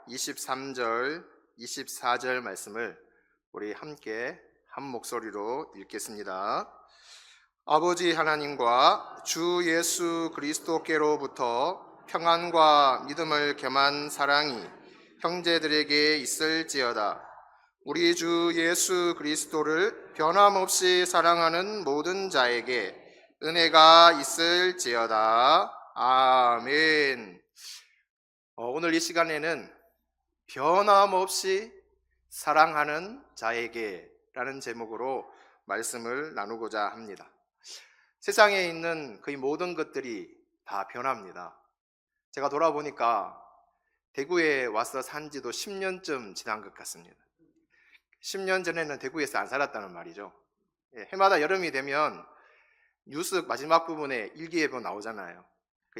23절, 24절 말씀을 우리 함께 한 목소리로 읽겠습니다. 아버지 하나님과 주 예수 그리스도께로부터 평안과 믿음을 겸한 사랑이 형제들에게 있을지어다. 우리 주 예수 그리스도를 변함없이 사랑하는 모든 자에게 은혜가 있을지어다. 아멘. 오늘 이 시간에는 변함없이 사랑하는 자에게 라는 제목으로 말씀을 나누고자 합니다. 세상에 있는 거의 모든 것들이 다 변합니다. 제가 돌아보니까 대구에 와서 산 지도 10년쯤 지난 것 같습니다. 10년 전에는 대구에서 안 살았다는 말이죠. 해마다 여름이 되면 뉴스 마지막 부분에 일기예보 나오잖아요.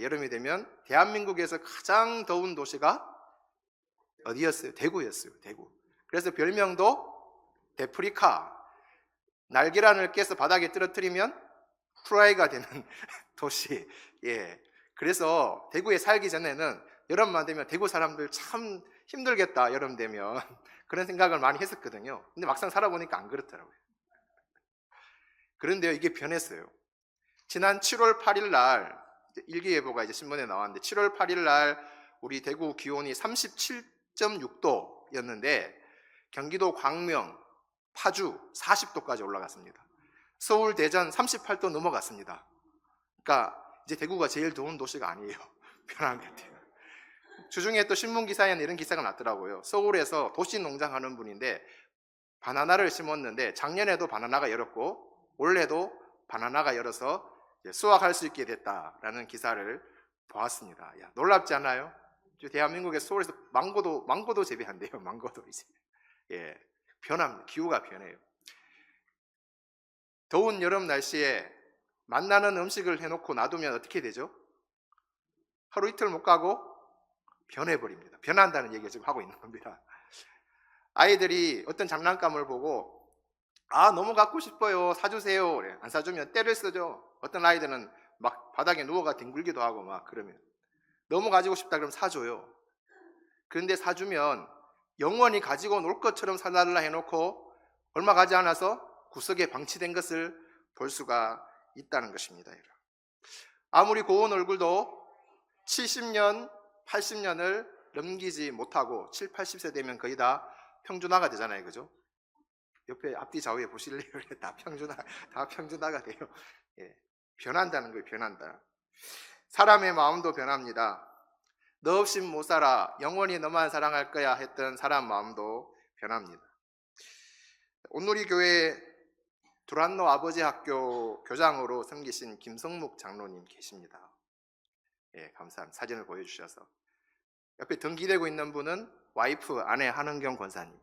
여름이 되면 대한민국에서 가장 더운 도시가 어디였어요? 대구였어요. 대구. 그래서 별명도 데프리카, 날계란을 깨서 바닥에 떨어뜨리면 프라이가 되는 도시. 그래서 대구에 살기 전에는 여름만 되면 대구 사람들 참 힘들겠다, 여름 되면. 그런 생각을 많이 했었거든요. 근데 막상 살아보니까 안 그렇더라고요. 그런데요, 이게 변했어요. 지난 7월 8일 날 일기예보가 이제 신문에 나왔는데 7월 8일 날 우리 대구 기온이 37.6도였는데 경기도 광명, 파주 40도까지 올라갔습니다. 서울, 대전 38도 넘어갔습니다. 그러니까 이제 대구가 제일 더운 도시가 아니에요. 변한 것 같아요. 주중에 또 신문 기사에는 이런 기사가 났더라고요. 서울에서 도시 농장 하는 분인데 바나나를 심었는데 작년에도 바나나가 열었고 올해도 바나나가 열어서 수확할 수 있게 됐다라는 기사를 보았습니다. 야, 놀랍지 않아요? 대한민국의 서울에서 망고도 재배한대요. 망고도 이제 변합니다. 기후가 변해요. 더운 여름 날씨에 만나는 음식을 해놓고 놔두면 어떻게 되죠? 하루 이틀 못 가고 변해버립니다. 변한다는 얘기를 지금 하고 있는 겁니다. 아이들이 어떤 장난감을 보고 너무 갖고 싶어요, 사주세요. 그래. 안 사주면 떼를 쓰죠. 어떤 아이들은 막 바닥에 누워가 뒹굴기도 하고 막 그러면 너무 가지고 싶다 그러면 사줘요. 그런데 사주면 영원히 가지고 놀 것처럼 사달라 해놓고 얼마 가지 않아서 구석에 방치된 것을 볼 수가 있다는 것입니다. 아무리 고운 얼굴도 70년, 80년을 넘기지 못하고 7, 80세 되면 거의 다 평준화가 되잖아요. 그죠? 옆에 앞뒤 좌우에 보실래요? 다 평준화가 돼요. 변한다는 거예요. 변한다. 사람의 마음도 변합니다. 너 없인 못 살아, 영원히 너만 사랑할 거야 했던 사람 마음도 변합니다. 온누리 교회 두란노 아버지 학교 교장으로 섬기신 김성묵 장로님 계십니다. 감사합니다. 사진을 보여주셔서. 옆에 등기되고 있는 분은 와이프 아내 한은경 권사님.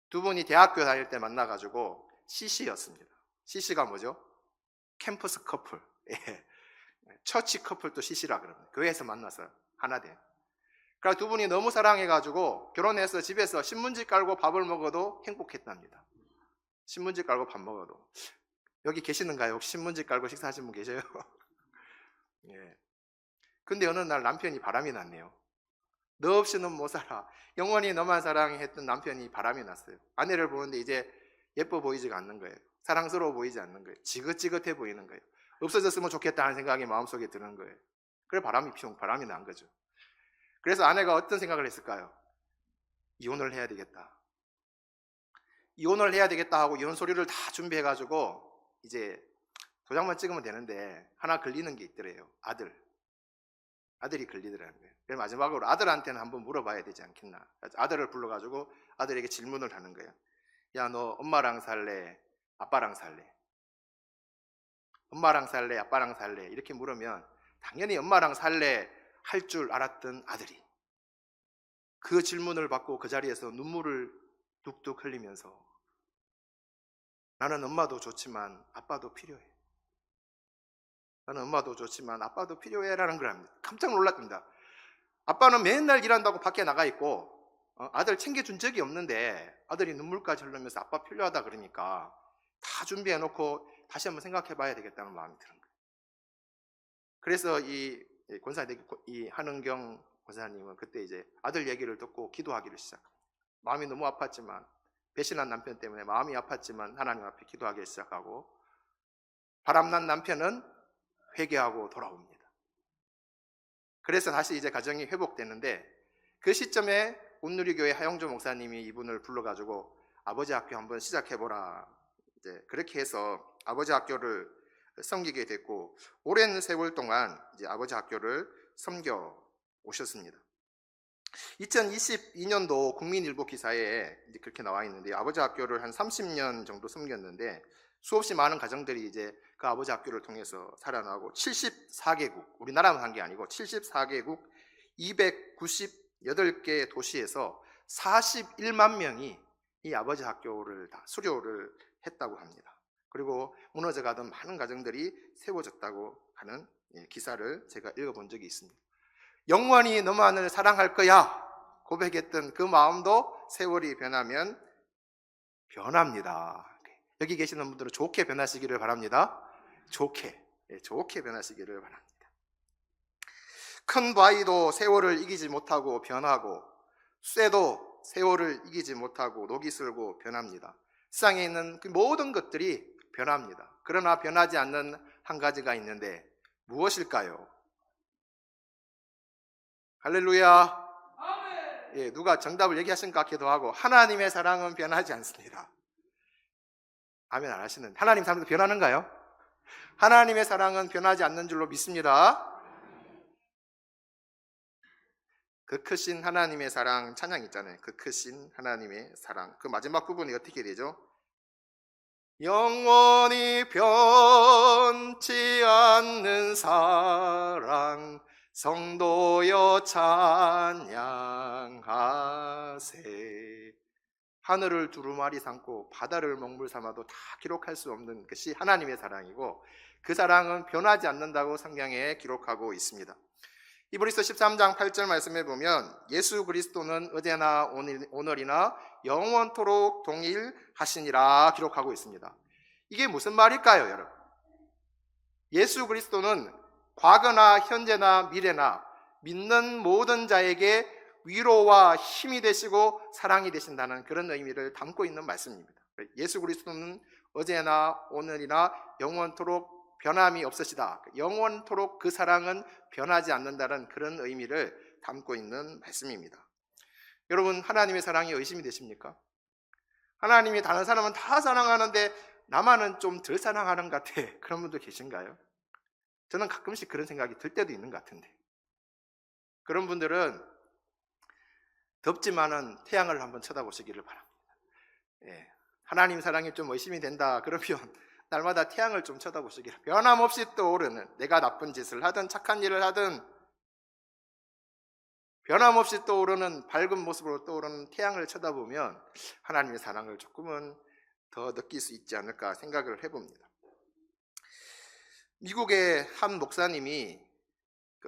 두 분이 대학교 다닐 때 만나가지고 CC였습니다. CC가 뭐죠? 캠퍼스 커플. 처치 커플도 CC라 그럽니다. 교회에서 만나서 하나 된. 그러니까 두 분이 너무 사랑해가지고 결혼해서 집에서 신문지 깔고 밥을 먹어도 행복했답니다. 신문지 깔고 밥 먹어도. 여기 계시는가요? 혹시 신문지 깔고 식사하신 분 계세요? 근데 어느 날 남편이 바람이 났네요. 너 없이는 못 살아, 영원히 너만 사랑해 했던 남편이 바람이 났어요. 아내를 보는데 이제 예뻐 보이지가 않는 거예요. 사랑스러워 보이지 않는 거예요. 지긋지긋해 보이는 거예요. 없어졌으면 좋겠다 하는 생각이 마음속에 드는 거예요. 그래 바람이 난 거죠. 그래서 아내가 어떤 생각을 했을까요? 이혼을 해야 되겠다. 이혼을 해야 되겠다 하고 이혼 서류를 다 준비해가지고 이제 도장만 찍으면 되는데 하나 걸리는 게 있더래요. 아들이 걸리더라는 거예요. 그래서 마지막으로 아들한테는 한번 물어봐야 되지 않겠나. 아들을 불러가지고 아들에게 질문을 하는 거예요. 야, 너 엄마랑 살래? 아빠랑 살래? 엄마랑 살래? 아빠랑 살래? 이렇게 물으면 당연히 엄마랑 살래 할 줄 알았던 아들이 그 질문을 받고 그 자리에서 눈물을 뚝뚝 흘리면서 나는 엄마도 좋지만 아빠도 필요해. 나는 엄마도 좋지만 아빠도 필요해 라는 걸 합니다. 깜짝 놀랐습니다. 아빠는 맨날 일한다고 밖에 나가 있고 아들 챙겨준 적이 없는데 아들이 눈물까지 흘리면서 아빠 필요하다 그러니까 다 준비해놓고 다시 한번 생각해 봐야 되겠다는 마음이 드는 거예요. 그래서 이 권사님, 이 한은경 목사님은 그때 이제 아들 얘기를 듣고 기도하기를 시작합니다. 마음이 너무 아팠지만, 배신한 남편 때문에 마음이 아팠지만 하나님 앞에 기도하기 시작하고, 바람난 남편은 회개하고 돌아옵니다. 그래서 다시 이제 가정이 회복되는데, 그 시점에 온누리교회 하영조 목사님이 이분을 불러가지고 아버지 학교 한번 시작해보라, 이제 그렇게 해서 아버지 학교를 섬기게 됐고, 오랜 세월 동안 이제 아버지 학교를 섬겨 오셨습니다. 2022년도 국민일보 기사에 이제 그렇게 나와 있는데, 아버지 학교를 한 30년 정도 섬겼는데 수없이 많은 가정들이 이제 그 아버지 학교를 통해서 살아나고, 74개국, 우리나라만 한 게 아니고 74개국 298개 도시에서 41만 명이 이 아버지 학교를 다 수료를 했다고 합니다. 그리고 무너져가던 많은 가정들이 세워졌다고 하는 기사를 제가 읽어본 적이 있습니다. 영원히 너만을 사랑할 거야 고백했던 그 마음도 세월이 변하면 변합니다. 여기 계시는 분들은 좋게 변하시기를 바랍니다. 좋게 변하시기를 바랍니다. 큰 바위도 세월을 이기지 못하고 변하고, 쇠도 세월을 이기지 못하고 녹이 슬고 변합니다. 세상에 있는 그 모든 것들이 변합니다. 그러나 변하지 않는 한 가지가 있는데 무엇일까요? 할렐루야. 예, 누가 정답을 얘기하신 것 같기도 하고, 하나님의 사랑은 변하지 않습니다. 아멘 안 하시는, 하나님 사랑도 변하는가요? 하나님의 사랑은 변하지 않는 줄로 믿습니다. 그 크신 하나님의 사랑 찬양 있잖아요. 그 크신 하나님의 사랑, 그 마지막 부분이 어떻게 되죠? 영원히 변치 않는 사랑 성도여 찬양하세. 하늘을 두루마리 삼고 바다를 먹물 삼아도 다 기록할 수 없는 것이 하나님의 사랑이고, 그 사랑은 변하지 않는다고 성경에 기록하고 있습니다. 히브리서 13장 8절 말씀에 보면 예수 그리스도는 어제나 오늘이나 영원토록 동일하시니라 기록하고 있습니다. 이게 무슨 말일까요, 여러분? 예수 그리스도는 과거나 현재나 미래나 믿는 모든 자에게 위로와 힘이 되시고 사랑이 되신다는 그런 의미를 담고 있는 말씀입니다. 예수 그리스도는 어제나 오늘이나 영원토록 변함이 없으시다. 영원토록 그 사랑은 변하지 않는다는 그런 의미를 담고 있는 말씀입니다. 여러분, 하나님의 사랑이 의심이 되십니까? 하나님이 다른 사람은 다 사랑하는데 나만은 좀 덜 사랑하는 것 같아, 그런 분도 계신가요? 저는 가끔씩 그런 생각이 들 때도 있는 것 같은데, 그런 분들은 덥지만은 태양을 한번 쳐다보시기를 바랍니다. 예, 하나님 사랑이 좀 의심이 된다 그러면 날마다 태양을 좀 쳐다보시기를, 변함없이 떠오르는, 내가 나쁜 짓을 하든 착한 일을 하든 변함없이 떠오르는 밝은 모습으로 떠오르는 태양을 쳐다보면 하나님의 사랑을 조금은 더 느낄 수 있지 않을까 생각을 해봅니다. 미국의 한 목사님이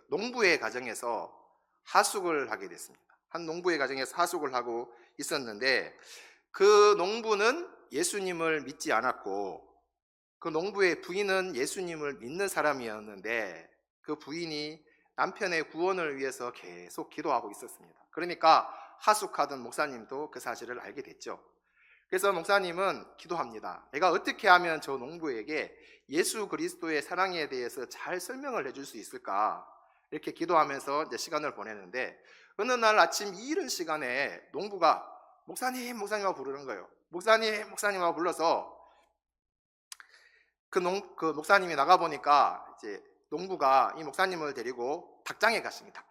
농부의 가정에서 하숙을 하게 됐습니다. 한 농부의 가정에서 하숙을 하고 있었는데, 그 농부는 예수님을 믿지 않았고 그 농부의 부인은 예수님을 믿는 사람이었는데, 그 부인이 남편의 구원을 위해서 계속 기도하고 있었습니다. 그러니까 하숙하던 목사님도 그 사실을 알게 됐죠. 그래서 목사님은 기도합니다. 내가 어떻게 하면 저 농부에게 예수 그리스도의 사랑에 대해서 잘 설명을 해줄 수 있을까, 이렇게 기도하면서 이제 시간을 보내는데, 어느 날 아침 이른 시간에 농부가 목사님, 목사님하고 부르는 거예요. 목사님, 목사님하고 불러서 그 목사님이 나가보니까 이제 농부가 이 목사님을 데리고 닭장에 갔습니다.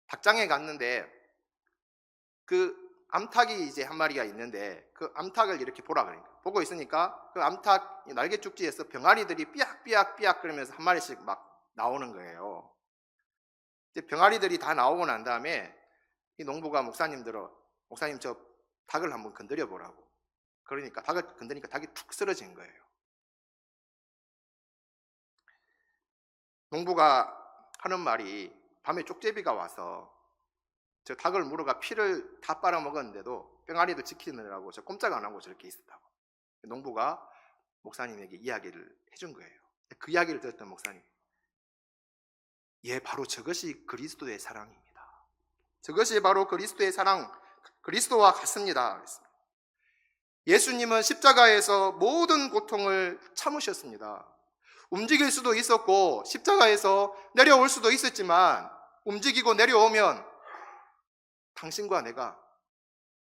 닭장에 갔는데 그 암탉이 이제 한 마리가 있는데, 그 암탉을 이렇게 보라 그러니까 보고 있으니까 그 암탉 날개 쭉지에서 병아리들이 삐약삐약 그러면서 한 마리씩 막 나오는 거예요. 이제 병아리들이 다 나오고 난 다음에 이 농부가 목사님 저 닭을 한번 건드려 보라고. 그러니까 닭을 건드니까 닭이 툭 쓰러진 거예요. 농부가 하는 말이, 밤에 쪽제비가 와서 저 닭을 물어가 피를 다 빨아먹었는데도 병아리도 지키느라고 저 꼼짝 안 하고 저렇게 있었다고. 농부가 목사님에게 이야기를 해준 거예요. 그 이야기를 들었던 목사님, 예, 바로 저것이 그리스도의 사랑입니다. 저것이 바로 그리스도의 사랑, 그리스도와 같습니다. 예수님은 십자가에서 모든 고통을 참으셨습니다. 움직일 수도 있었고 십자가에서 내려올 수도 있었지만 움직이고 내려오면 당신과 내가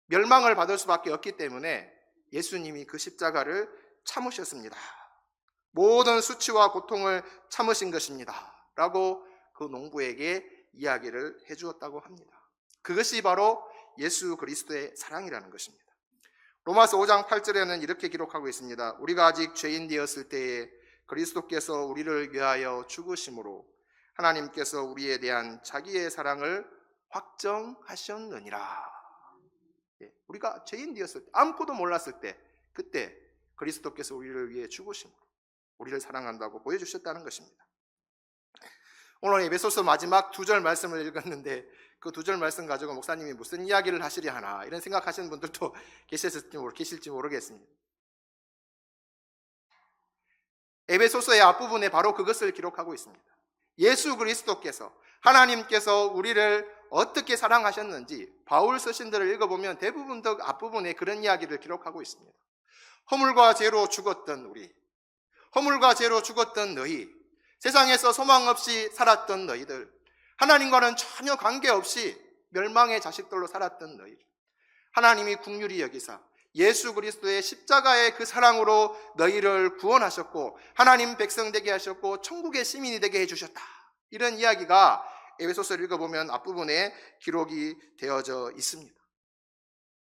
멸망을 받을 수밖에 없기 때문에 예수님이 그 십자가를 참으셨습니다. 모든 수치와 고통을 참으신 것입니다. 라고 그 농부에게 이야기를 해주었다고 합니다. 그것이 바로 예수 그리스도의 사랑이라는 것입니다. 로마서 5장 8절에는 이렇게 기록하고 있습니다. 우리가 아직 죄인 되었을 때에 그리스도께서 우리를 위하여 죽으심으로 하나님께서 우리에 대한 자기의 사랑을 확정하셨느니라. 우리가 죄인 되었을 때, 아무것도 몰랐을 때, 그때 그리스도께서 우리를 위해 죽으심으로 우리를 사랑한다고 보여주셨다는 것입니다. 오늘 에베소서 마지막 2절 말씀을 읽었는데 그 2절 말씀 가지고 목사님이 무슨 이야기를 하시려 하나 이런 생각하시는 분들도 계실지 모르겠습니다. 에베소서의 앞부분에 바로 그것을 기록하고 있습니다. 예수 그리스도께서, 하나님께서 우리를 어떻게 사랑하셨는지 바울 서신들을 읽어보면 대부분 더 앞부분에 그런 이야기를 기록하고 있습니다. 허물과 죄로 죽었던 우리, 허물과 죄로 죽었던 너희, 세상에서 소망 없이 살았던 너희들, 하나님과는 전혀 관계없이 멸망의 자식들로 살았던 너희, 하나님이 긍휼히 여기사 예수 그리스도의 십자가의 그 사랑으로 너희를 구원하셨고 하나님 백성 되게 하셨고 천국의 시민이 되게 해주셨다. 이런 이야기가 에베소서를 읽어보면 앞부분에 기록이 되어져 있습니다.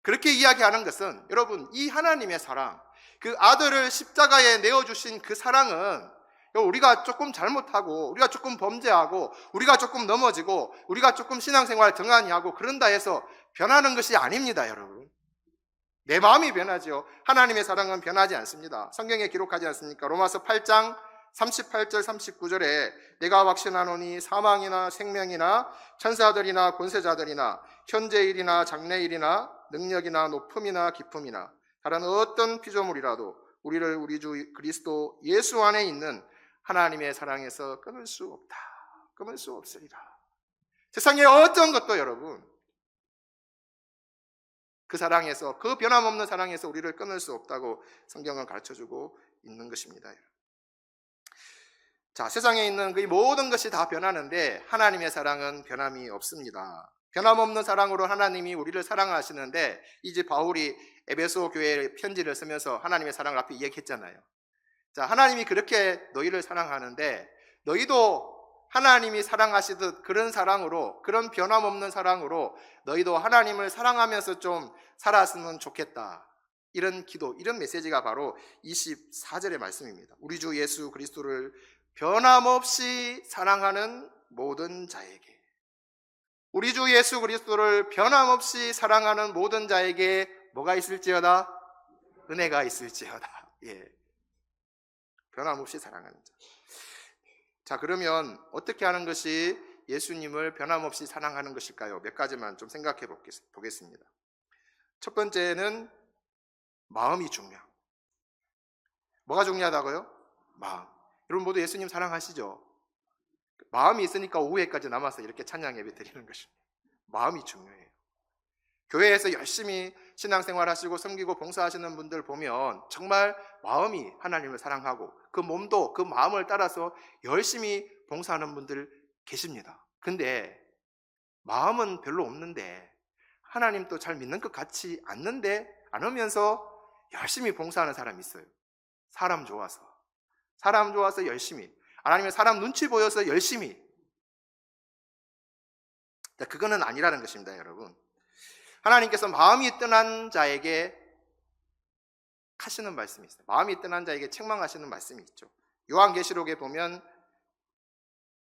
그렇게 이야기하는 것은 여러분, 이 하나님의 사랑, 그 아들을 십자가에 내어주신 그 사랑은 우리가 조금 잘못하고 우리가 조금 범죄하고 우리가 조금 넘어지고 우리가 조금 신앙생활 등한히 하고 그런다 해서 변하는 것이 아닙니다. 여러분, 내 마음이 변하죠. 하나님의 사랑은 변하지 않습니다. 성경에 기록하지 않습니까? 로마서 8장 38절 39절에 내가 확신하노니 사망이나 생명이나 천사들이나 권세자들이나 현재일이나 장래일이나 능력이나 높음이나 깊음이나 다른 어떤 피조물이라도 우리를 우리 주 그리스도 예수 안에 있는 하나님의 사랑에서 끊을 수 없다. 끊을 수 없으리라. 세상의 어떤 것도 여러분, 그 사랑에서, 그 변함없는 사랑에서 우리를 끊을 수 없다고 성경은 가르쳐주고 있는 것입니다. 자, 세상에 있는 그 모든 것이 다 변하는데 하나님의 사랑은 변함이 없습니다. 변함없는 사랑으로 하나님이 우리를 사랑하시는데, 이제 바울이 에베소 교회에 편지를 쓰면서 하나님의 사랑을 앞에 이야기했잖아요. 자, 하나님이 그렇게 너희를 사랑하는데 너희도 하나님이 사랑하시듯 그런 사랑으로, 그런 변함없는 사랑으로 너희도 하나님을 사랑하면서 좀 살았으면 좋겠다. 이런 기도, 이런 메시지가 바로 24절의 말씀입니다. 우리 주 예수 그리스도를 변함없이 사랑하는 모든 자에게, 우리 주 예수 그리스도를 변함없이 사랑하는 모든 자에게 뭐가 있을지어다? 은혜가 있을지어다. 예. 변함없이 사랑하는 자. 자, 그러면 어떻게 하는 것이 예수님을 변함없이 사랑하는 것일까요? 몇 가지만 좀 생각해 보겠습니다. 첫 번째는 마음이 중요합니다. 뭐가 중요하다고요? 마음. 여러분 모두 예수님 사랑하시죠? 마음이 있으니까 오후에까지 남아서 이렇게 찬양 예배 드리는 것입니다. 마음이 중요해요. 교회에서 열심히 신앙생활 하시고 섬기고 봉사하시는 분들 보면 정말 마음이 하나님을 사랑하고 그 몸도 그 마음을 따라서 열심히 봉사하는 분들 계십니다. 근데 마음은 별로 없는데, 하나님도 잘 믿는 것 같지 않으면서 열심히 봉사하는 사람이 있어요. 사람 좋아서 열심히, 하나님의 사람 눈치 보여서 열심히. 그거는 아니라는 것입니다. 여러분, 하나님께서 마음이 떠난 자에게 하시는 말씀이 있어요. 마음이 떠난 자에게 책망하시는 말씀이 있죠. 요한계시록에 보면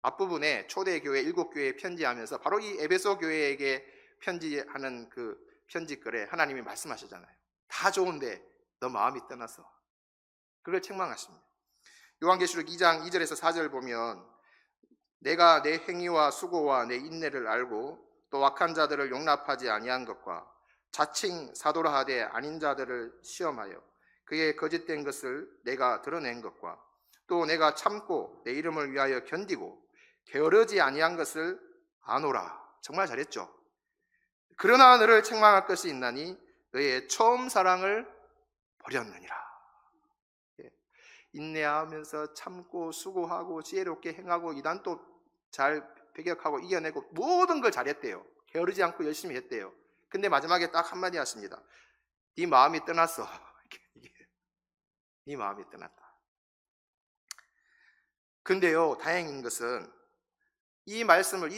앞부분에 초대교회 7교회에 편지하면서 바로 이 에베소 교회에게 편지하는 그 편지글에 하나님이 말씀하시잖아요. 다 좋은데 너 마음이 떠나서, 그걸 책망하십니다. 요한계시록 2장 2절에서 4절 보면 내가 내 행위와 수고와 내 인내를 알고 또 악한 자들을 용납하지 아니한 것과 자칭 사도라 하되 아닌 자들을 시험하여 그의 거짓된 것을 내가 드러낸 것과 또 내가 참고 내 이름을 위하여 견디고 게으르지 아니한 것을 아노라. 정말 잘했죠. 그러나 너를 책망할 것이 있나니 너의 처음 사랑을 버렸느니라. 예. 인내하면서 참고 수고하고 지혜롭게 행하고 이단도 잘 배격하고 이겨내고 모든 걸 잘했대요. 게으르지 않고 열심히 했대요. 근데 마지막에 딱 한마디 하십니다. 네 마음이 떠났어. 네 마음이 떠났다. 근데요, 다행인 것은 이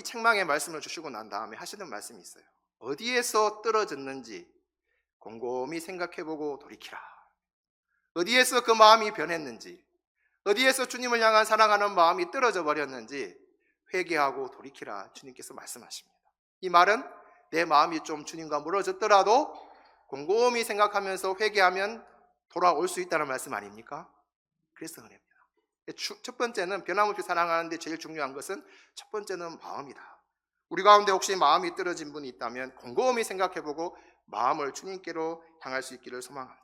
책망의 말씀을 주시고 난 다음에 하시는 말씀이 있어요. 어디에서 떨어졌는지 곰곰이 생각해보고 돌이키라. 어디에서 그 마음이 변했는지, 어디에서 주님을 향한 사랑하는 마음이 떨어져 버렸는지 회개하고 돌이키라 주님께서 말씀하십니다. 이 말은 내 마음이 좀 주님과 멀어졌더라도 곰곰이 생각하면서 회개하면 돌아올 수 있다는 말씀 아닙니까? 그래서 은혜입니다. 첫 번째는 변함없이 사랑하는데 제일 중요한 것은 첫 번째는 마음이다. 우리 가운데 혹시 마음이 떨어진 분이 있다면 곰곰이 생각해보고 마음을 주님께로 향할 수 있기를 소망합니다.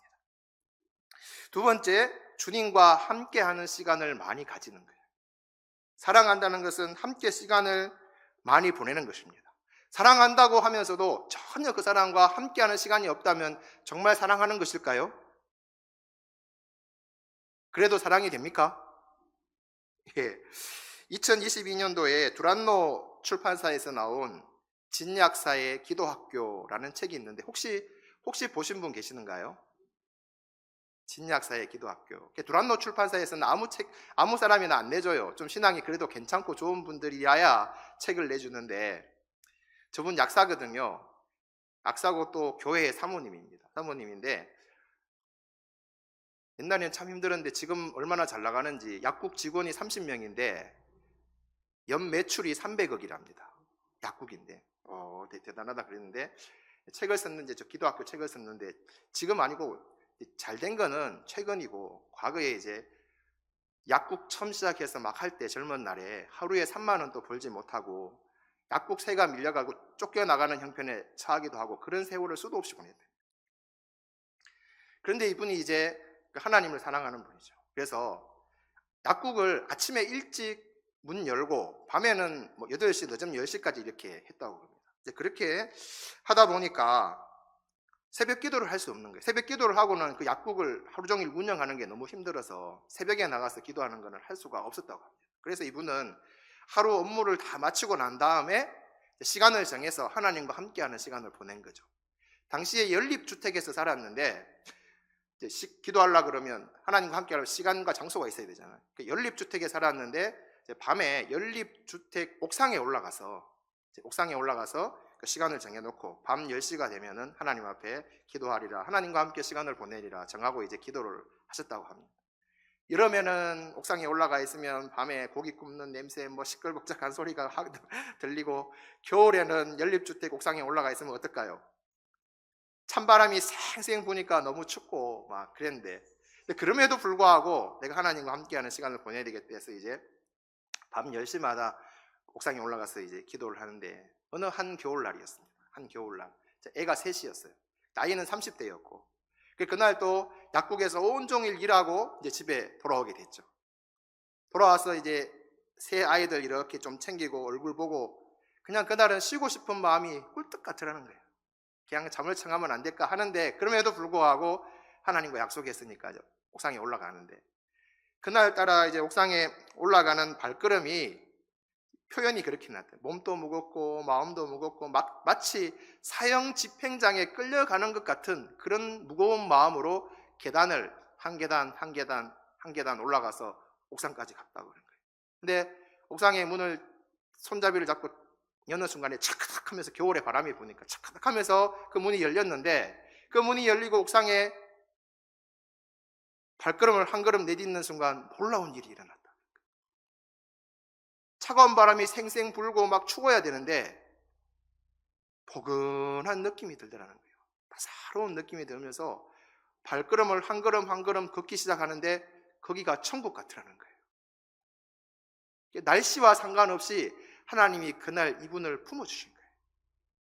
두 번째, 주님과 함께하는 시간을 많이 가지는 거예요. 사랑한다는 것은 함께 시간을 많이 보내는 것입니다. 사랑한다고 하면서도 전혀 그 사람과 함께하는 시간이 없다면 정말 사랑하는 것일까요? 그래도 사랑이 됩니까? 예. 2022년도에 두란노 출판사에서 나온 진약사의 기도학교라는 책이 있는데 혹시 보신 분 계시는가요? 진약사의 기도학교. 두란노 출판사에서는 아무 사람이나 안 내줘요. 좀 신앙이 그래도 괜찮고 좋은 분들이야야 책을 내주는데 저분 약사거든요. 약사고 또 교회의 사모님인데 옛날에는 참 힘들었는데 지금 얼마나 잘 나가는지 약국 직원이 30명인데 연 매출이 300억이랍니다. 약국인데 대단하다 그랬는데 책을 썼는데 저 기도학교 책을 썼는데 지금 아니고 잘된 거는 최근이고 과거에 이제 약국 처음 시작해서 막 할 때 젊은 날에 하루에 3만 원도 벌지 못하고 약국 세가 밀려가고 쫓겨나가는 형편에 처하기도 하고 그런 세월을 수도 없이 보냈대요. 그런데 이분이 이제 하나님을 사랑하는 분이죠. 그래서 약국을 아침에 일찍 문 열고 밤에는 8시 늦으면 10시까지 이렇게 했다고 합니다. 이제 그렇게 하다 보니까 새벽 기도를 할 수 없는 거예요. 새벽 기도를 하고는 그 약국을 하루 종일 운영하는 게 너무 힘들어서 새벽에 나가서 기도하는 것을 할 수가 없었다고 합니다. 그래서 이분은 하루 업무를 다 마치고 난 다음에 시간을 정해서 하나님과 함께하는 시간을 보낸 거죠. 당시에 연립주택에서 살았는데 기도하려고 그러면 하나님과 함께하려면 시간과 장소가 있어야 되잖아요. 연립주택에 살았는데 밤에 연립주택 옥상에 올라가서 그 시간을 정해놓고 밤 10시가 되면은 하나님 앞에 기도하리라, 하나님과 함께 시간을 보내리라 정하고 이제 기도를 하셨다고 합니다. 이러면은 옥상에 올라가 있으면 밤에 고기 굽는 냄새, 시끌벅적한 소리가 들리고, 겨울에는 연립주택 옥상에 올라가 있으면 어떨까요? 찬바람이 쌩쌩 부니까 너무 춥고 막 그랬는데, 그럼에도 불구하고 내가 하나님과 함께하는 시간을 보내야 되겠다 해서 이제 밤 10시마다 옥상에 올라가서 이제 기도를 하는데, 어느 한 겨울날이었습니다. 한 겨울날. 애가 셋이었어요. 나이는 30대였고. 그날 또 약국에서 온종일 일하고 이제 집에 돌아오게 됐죠. 돌아와서 이제 새 아이들 이렇게 좀 챙기고 얼굴 보고 그냥 그날은 쉬고 싶은 마음이 꿀떡 같으라는 거예요. 그냥 잠을 청하면 안 될까 하는데, 그럼에도 불구하고 하나님과 약속했으니까 옥상에 올라가는데, 그날따라 이제 옥상에 올라가는 발걸음이 표현이 그렇게 났대요. 몸도 무겁고 마음도 무겁고 마치 사형 집행장에 끌려가는 것 같은 그런 무거운 마음으로 계단을 한 계단 올라가서 옥상까지 갔다고 그런 거예요. 근데 옥상의 문을 손잡이를 잡고 여는 순간에 차카닥 하면서 겨울에 바람이 부니까 차카닥 하면서 그 문이 열렸는데, 그 문이 열리고 옥상에 발걸음을 한 걸음 내딛는 순간 놀라운 일이 일어났다. 차가운 바람이 생생 불고 막 추워야 되는데 포근한 느낌이 들더라는 거예요. 따사로운 느낌이 들면서 발걸음을 한 걸음 한 걸음 걷기 시작하는데 거기가 천국 같으라는 거예요. 날씨와 상관없이 하나님이 그날 이분을 품어주신 거예요.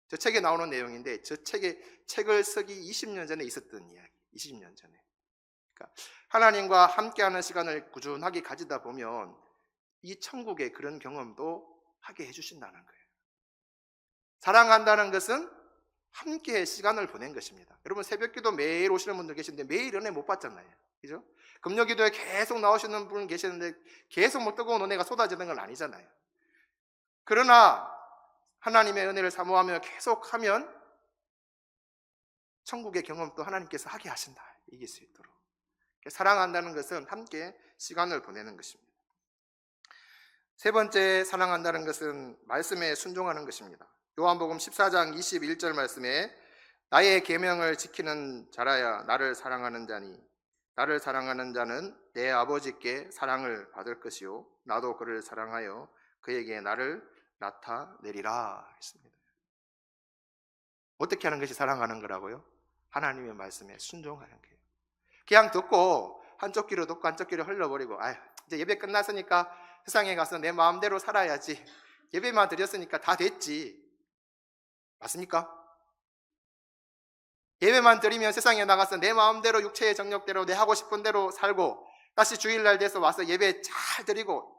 저 책에 나오는 내용인데, 저 책을 쓰기 20년 전에 있었던 이야기. 20년 전에. 그러니까 하나님과 함께하는 시간을 꾸준하게 가지다 보면 이 천국의 그런 경험도 하게 해주신다는 거예요. 사랑한다는 것은 함께 시간을 보낸 것입니다. 여러분 새벽기도 매일 오시는 분들 계시는데 매일 은혜 못 받잖아요. 그죠? 금요기도에 계속 나오시는 분 계시는데 계속 뭐 뜨거운 은혜가 쏟아지는 건 아니잖아요. 그러나 하나님의 은혜를 사모하며 계속하면 천국의 경험도 하나님께서 하게 하신다. 이길 수 있도록. 사랑한다는 것은 함께 시간을 보내는 것입니다. 세 번째 사랑한다는 것은 말씀에 순종하는 것입니다. 요한복음 14장 21절 말씀에 나의 계명을 지키는 자라야 나를 사랑하는 자니 나를 사랑하는 자는 내 아버지께 사랑을 받을 것이요 나도 그를 사랑하여 그에게 나를 나타내리라 했습니다. 어떻게 하는 것이 사랑하는 거라고요? 하나님의 말씀에 순종하는 거예요. 그냥 듣고 한쪽 귀로 듣고 한쪽 귀로 흘려버리고 이제 예배 끝났으니까 세상에 가서 내 마음대로 살아야지, 예배만 드렸으니까 다 됐지, 맞습니까? 예배만 드리면 세상에 나가서 내 마음대로 육체의 정욕대로 내 하고 싶은 대로 살고 다시 주일날 돼서 와서 예배 잘 드리고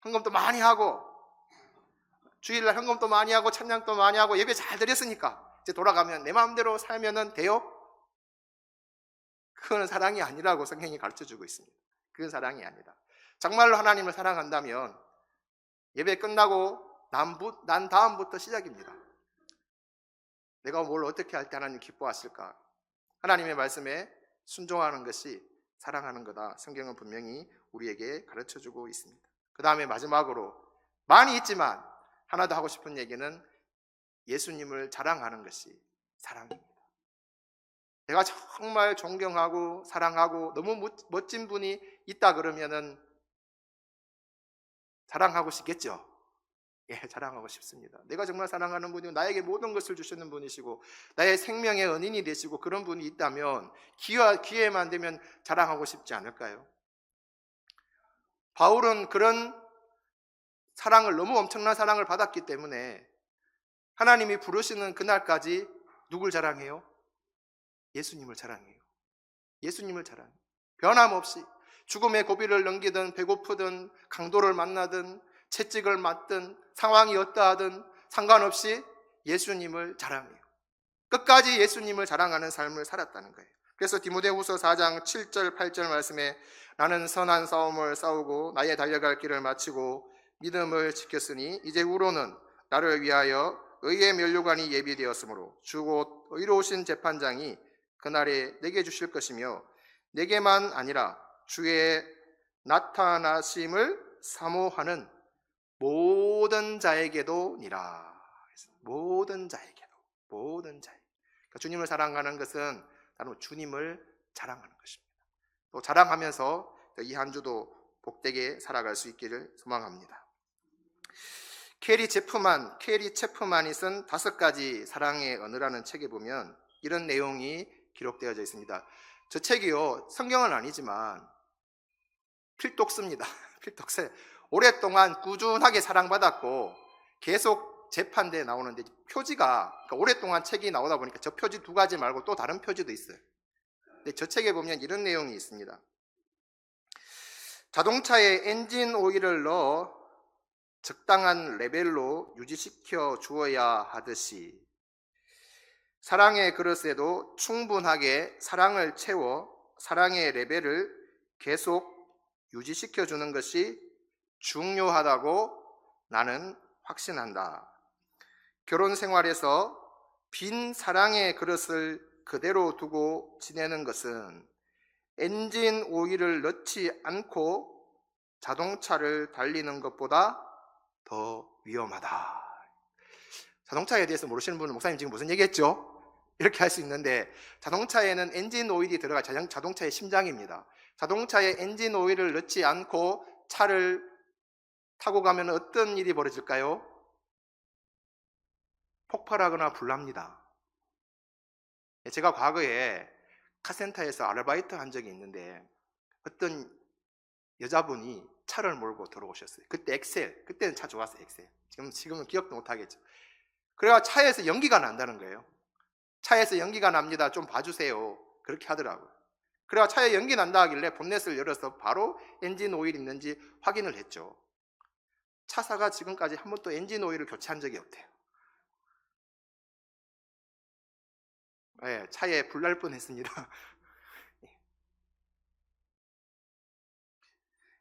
헌금도 많이 하고 주일날 헌금도 많이 하고 찬양도 많이 하고 예배 잘 드렸으니까 이제 돌아가면 내 마음대로 살면 돼요? 그거는 사랑이 아니라고 성경이 가르쳐주고 있습니다. 그건 사랑이 아니다. 정말로 하나님을 사랑한다면 예배 끝나고 난 다음부터 시작입니다. 내가 뭘 어떻게 할 때 하나님 기뻐하실까? 하나님의 말씀에 순종하는 것이 사랑하는 거다. 성경은 분명히 우리에게 가르쳐주고 있습니다. 그 다음에 마지막으로 많이 있지만 하나 더 하고 싶은 얘기는 예수님을 자랑하는 것이 사랑입니다. 내가 정말 존경하고 사랑하고 너무 멋진 분이 있다 그러면은 자랑하고 싶겠죠? 예, 자랑하고 싶습니다. 내가 정말 사랑하는 분이고 나에게 모든 것을 주시는 분이시고 나의 생명의 은인이 되시고 그런 분이 있다면 기회만 되면 자랑하고 싶지 않을까요? 바울은 그런 사랑을, 너무 엄청난 사랑을 받았기 때문에 하나님이 부르시는 그날까지 누굴 자랑해요? 예수님을 자랑해요. 예수님을 자랑해요. 변함없이 죽음의 고비를 넘기든 배고프든 강도를 만나든 채찍을 맞든 상황이 어떠하든 상관없이 예수님을 자랑해요. 끝까지 예수님을 자랑하는 삶을 살았다는 거예요. 그래서 디모데후서 4장 7절 8절 말씀에 나는 선한 싸움을 싸우고 나의 달려갈 길을 마치고 믿음을 지켰으니 이제 후로는 나를 위하여 의의 면류관이 예비되었으므로 주 곧 의로우신 재판장이 그날에 내게 주실 것이며 내게만 아니라 주의 나타나심을 사모하는 모든 자에게도 니라. 모든 자에게도. 그러니까 주님을 사랑하는 것은 바로 주님을 자랑하는 것입니다. 또 자랑하면서 이 한 주도 복되게 살아갈 수 있기를 소망합니다. 캐리 체프만이 쓴 5가지 사랑의 언어라는 책에 보면 이런 내용이 기록되어져 있습니다. 저 책이요, 성경은 아니지만 필독스입니다. 필독스. 오랫동안 꾸준하게 사랑받았고 계속 재판대에 나오는데 표지가, 그러니까 오랫동안 책이 나오다 보니까 저 표지 2가지 말고 또 다른 표지도 있어요. 근데 저 책에 보면 이런 내용이 있습니다. 자동차에 엔진 오일을 넣어 적당한 레벨로 유지시켜 주어야 하듯이 사랑의 그릇에도 충분하게 사랑을 채워 사랑의 레벨을 계속 유지시켜 주는 것이 중요하다고 나는 확신한다. 결혼 생활에서 빈 사랑의 그릇을 그대로 두고 지내는 것은 엔진 오일을 넣지 않고 자동차를 달리는 것보다 더 위험하다. 자동차에 대해서 모르시는 분은 목사님 지금 무슨 얘기했죠? 이렇게 할 수 있는데 자동차에는 엔진 오일이 들어가 자동차의 심장입니다. 자동차에 엔진 오일을 넣지 않고 차를 타고 가면 어떤 일이 벌어질까요? 폭발하거나 불납니다. 제가 과거에 카센터에서 아르바이트 한 적이 있는데 어떤 여자분이 차를 몰고 들어오셨어요. 그때 엑셀, 그때는 차 좋았어요. 엑셀. 지금은 기억도 못하겠죠. 그래가 차에서 연기가 난다는 거예요. 차에서 연기가 납니다. 좀 봐주세요. 그렇게 하더라고요. 그래야 차에 연기 난다 하길래 본넷을 열어서 바로 엔진 오일 있는지 확인을 했죠. 차사가 지금까지 한 번도 엔진 오일을 교체한 적이 없대요. 네, 차에 불 날 뻔했습니다.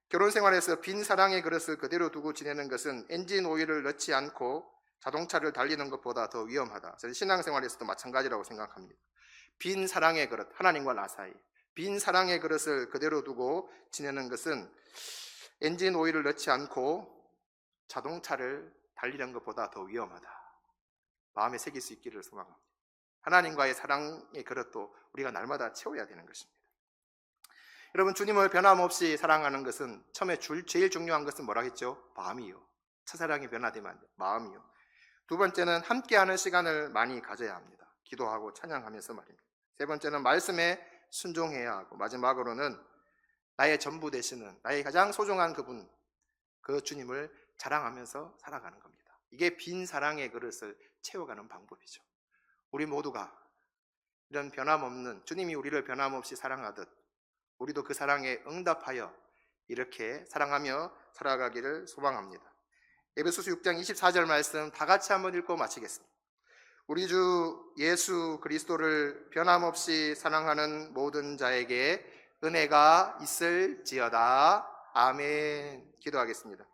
결혼 생활에서 빈 사랑의 그릇을 그대로 두고 지내는 것은 엔진 오일을 넣지 않고 자동차를 달리는 것보다 더 위험하다. 저는 신앙생활에서도 마찬가지라고 생각합니다. 빈 사랑의 그릇, 하나님과 나 사이. 빈 사랑의 그릇을 그대로 두고 지내는 것은 엔진 오일을 넣지 않고 자동차를 달리는 것보다 더 위험하다. 마음에 새길 수 있기를 소망합니다. 하나님과의 사랑의 그릇도 우리가 날마다 채워야 되는 것입니다. 여러분, 주님을 변함없이 사랑하는 것은 처음에 제일 중요한 것은 뭐라 했죠? 마음이요. 첫사랑이 변화되면 안 돼요. 마음이요. 두 번째는 함께하는 시간을 많이 가져야 합니다. 기도하고 찬양하면서 말입니다. 세 번째는 말씀에 순종해야 하고, 마지막으로는 나의 전부 되시는, 나의 가장 소중한 그분, 그 주님을 자랑하면서 살아가는 겁니다. 이게 빈 사랑의 그릇을 채워가는 방법이죠. 우리 모두가 이런 변함없는, 주님이 우리를 변함없이 사랑하듯 우리도 그 사랑에 응답하여 이렇게 사랑하며 살아가기를 소망합니다. 에베소서 6장 24절 말씀 다 같이 한번 읽고 마치겠습니다. 우리 주 예수 그리스도를 변함없이 사랑하는 모든 자에게 은혜가 있을지어다. 아멘. 기도하겠습니다.